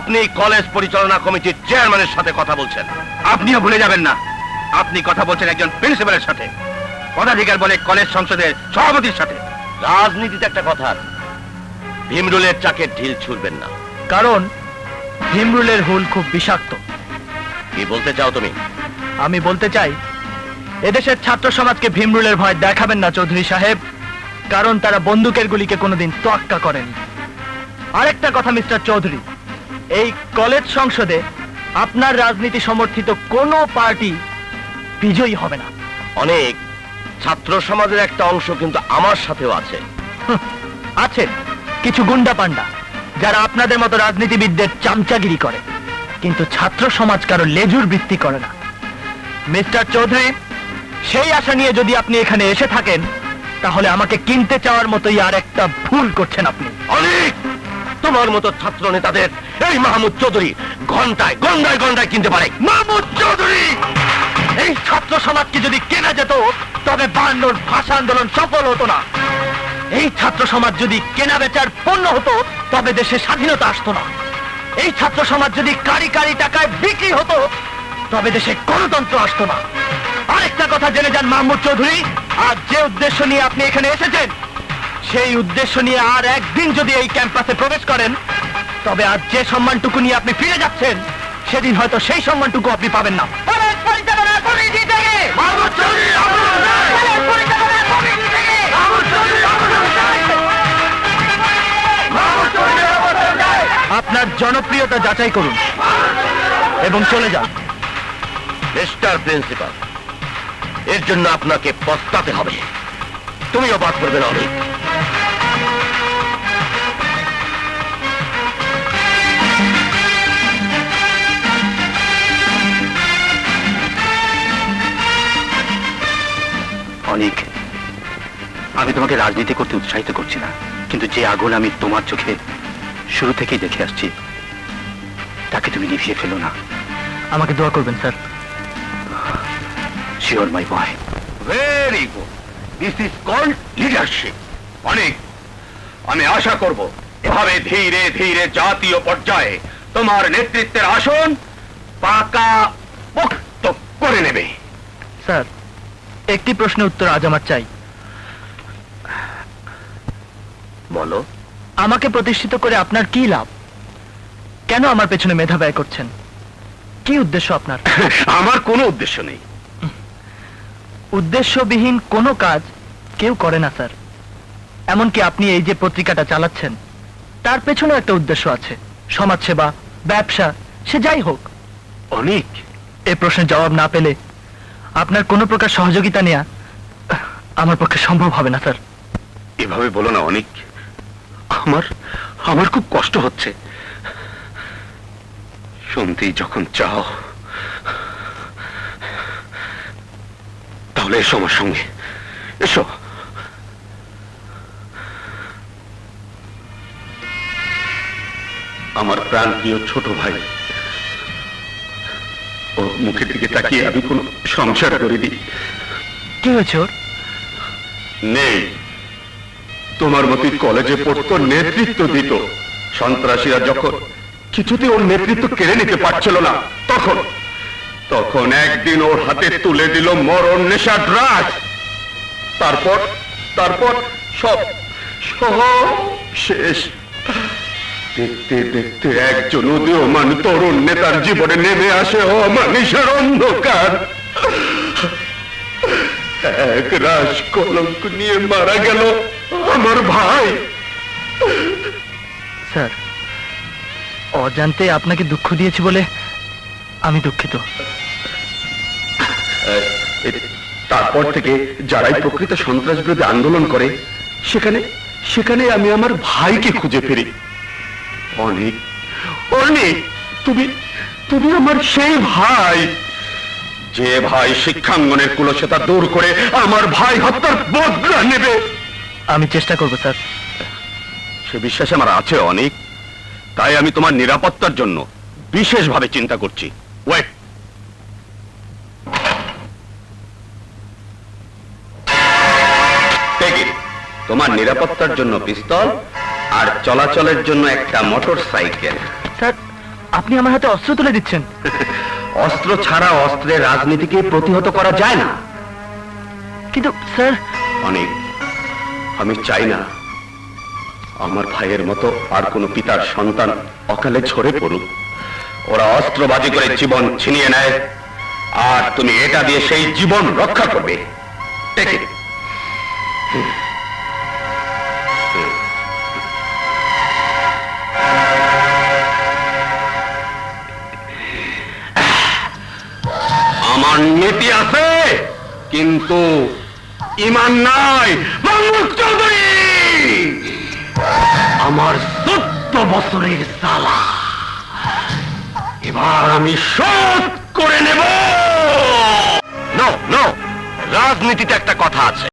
আপনি কলেজ পরিচালনা কমিটির চেয়ারম্যানের সাথে কথা বলছেন। আপনিও ভুলে যাবেন না, আপনি কথা বলছেন একজন প্রিন্সিপালের সাথে, পদাধিকার বলে কলেজ সংসদের সভাপতির সাথে। রাজনীতিতে একটা কথা, ভীমরুলের চাকে ঢিল ছুড়বেন না, কারণ ভীমরুলের হুল খুব বিষাক্ত। কি বলতে চাও তুমি? আমি বলতে চাই, এদেশের ছাত্র সমাজকে ভীমরুলের ভয় দেখাবেন না চৌধুরী সাহেব, কারণ তারা বন্দুকের গুলিকে কোনোদিন তোয়াক্কা করেনি। আরেকটা কথা মিস্টার চৌধুরী, এই কলেজ সংসদে আপনার রাজনীতি সমর্থিত কোনো পার্টি বিজয়ী হবে না। অনেক ছাত্র সমাজের একটা অংশ কিন্তু আমার সাথেও আছে। আছে কিছু গুন্ডা পান্ডা, যারা আপনাদের মতো রাজনীতিবিদদের চামচাগিরি করে, কিন্তু ছাত্র সমাজ কারো লেজুর বৃত্তি করে না। মিস্টার চৌধুরী, সেই আশা নিয়ে যদি আপনি এখানে এসে থাকেন, তাহলে আমাকে কিনতে চাওয়ার মতোই আর একটা ভুল করছেন আপনি। অনেক তোমার মতো ছাত্র নেতাদের এই মাহমুদ চৌধুরী ঘন্টায় গন্ডায় গন্ডায় কিনতে পারে। মাহমুদ চৌধুরী, এই ছাত্র সমাজকে যদি কেনা যেত, তবে 52 ভাষা আন্দোলন সফল হতো না। এই ছাত্র সমাজ যদি কেনা বেচার পণ্য হতো, তবে দেশে স্বাধীনতা আসতো না। এই ছাত্র সমাজ যদি কারি কারি টাকায় বিক্রি হতো, তবে দেশে গণতন্ত্র আসতো না। আরেকটা কথা জেনে যান মাহমুদ চৌধুরী, আজ যে উদ্দেশ্য নিয়ে আপনি এখানে এসেছেন, সেই উদ্দেশ্য নিয়ে আর একদিন যদি এই ক্যাম্পাসে প্রবেশ করেন, তবে আজ যে সম্মানটুকু নিয়ে আপনি ফিরে যাচ্ছেন, সেদিন হয়তো সেই সম্মানটুকু আপনি পাবেন না। আপনার জনপ্রিয়তা যাচাই করুন এবং চলে যান। মিস্টার প্রিন্সিপাল, এর জন্য আপনাকে পস্তাতে হবে। তুমিও বাদ করবে না। অনেক অনেক, আমি তোমাকে রাজনীতি করতে উৎসাহিত করছি না, কিন্তু যে আগুন আমি তোমার চোখে শুরু থেকেই দেখে আসছি, তাকে তুমি নিভিয়ে ফেলো না। আমাকে দোয়া করবেন sir. Sure my boy. Very good, this is called leadership. অনেক, আমি আশা করব এভাবে ধীরে ধীরে জাতীয় পর্যায়ে তোমার নেতৃত্বের আসন পাকা পোক্ত করে নেবে। স্যার, একটি প্রশ্নের উত্তর আজ আমার চাই। বলো। আমাকে প্রতিষ্ঠিত করে আপনার কি লাভ? কেন আমার পেছনে মেধা ব্যয় করছেন? কি উদ্দেশ্য আপনার? আমার কোনো উদ্দেশ্য নেই। উদ্দেশ্যবিহীন কোনো কাজ কেউ করে না স্যার। এমনকি আপনি এই যে পত্রিকাটা চালাচ্ছেন, তার পেছনেও একটা উদ্দেশ্য আছে, সমাজসেবা, ব্যবসা, সে যাই হোক। অনেক, এই প্রশ্নের জবাব না পেলে আপনার কোনো প্রকার সহযোগিতা নেওয়া আমার পক্ষে সম্ভব হবে না স্যার। এভাবে বলো না অনেক, আমার খুব কষ্ট হচ্ছে। শুনতেই যখন চাও, তাহলে এসো আমার সঙ্গে, এসো। আমার প্রাণ প্রিয় ছোট ভাই, ওর মুখের দিকে তাকিয়ে আমি কোন সংসার করে দিই। কি হয়েছে ওর? নেই, তোমার মতোই কলেজে পড়তো, নেতৃত্ব দিত। সন্ত্রাসীরা যখন কিছুতে ওর নেতৃত্ব কেড়ে নিতে পারছিল না, তখন একদিন ওর হাতে তুলে দিল মরণ নেশা ড্রাগ। তারপর সব শেষ। দেখতে দেখতে একজন উদীয়মান তরুণ নেতার জীবনে নেমে আসে অমানিসার অন্ধকার। এক রাশ কলঙ্ক নিয়ে মারা গেল আমার ভাই। স্যার, অজান্তে আপনাকে দুঃখ দিয়েছি বলে আমি দুঃখিত। তারপর থেকে যারাই প্রকৃত সন্ত্রাস বিরোধী আন্দোলন করে, সেখানে আমি আমার ভাইকে খুঁজে ফিরি। অনেক অনেক, তুমি আমার সেই ভাই, যে ভাই শিক্ষাঙ্গনের কুলসতা দূর করে আমার ভাই হত্যার বদলা নেবে। আমি চেষ্টা করব স্যার। সে বিশ্বাস আমার আছে অনেক, তাই আমি তোমার নিরাপত্তার জন্য বিশেষভাবে চিন্তা করছি। ওয়েট, তোমার নিরাপত্তার জন্য পিস্তল আর চলাচলের জন্য একটা মোটর সাইকেল। স্যার, আপনি আমার হাতে অস্ত্র তুলে দিচ্ছেন। অস্ত্র ছাড়া অস্ত্রের রাজনীতিকে প্রতিহত করা যায় না। কিন্তু স্যার, অনেক, আমি চাই না আমার ভাইয়ের মতো আর কোনো পিতার সন্তান অকালে ঝরে পড়ুক। ওরা অস্ত্রবাজি করে জীবন ছিনিয়ে নেয়, আর তুমি এটা দিয়ে সেই জীবন রক্ষা করবে। Take it. আমার নীতি আছে, কিন্তু ইমান নাই। মাহমুদ চৌধুরী, আমার 14 বছরের জ্বালা এবার আমি শোধ করে নেব। নো নো, রাজনীতিতে একটা কথা আছে,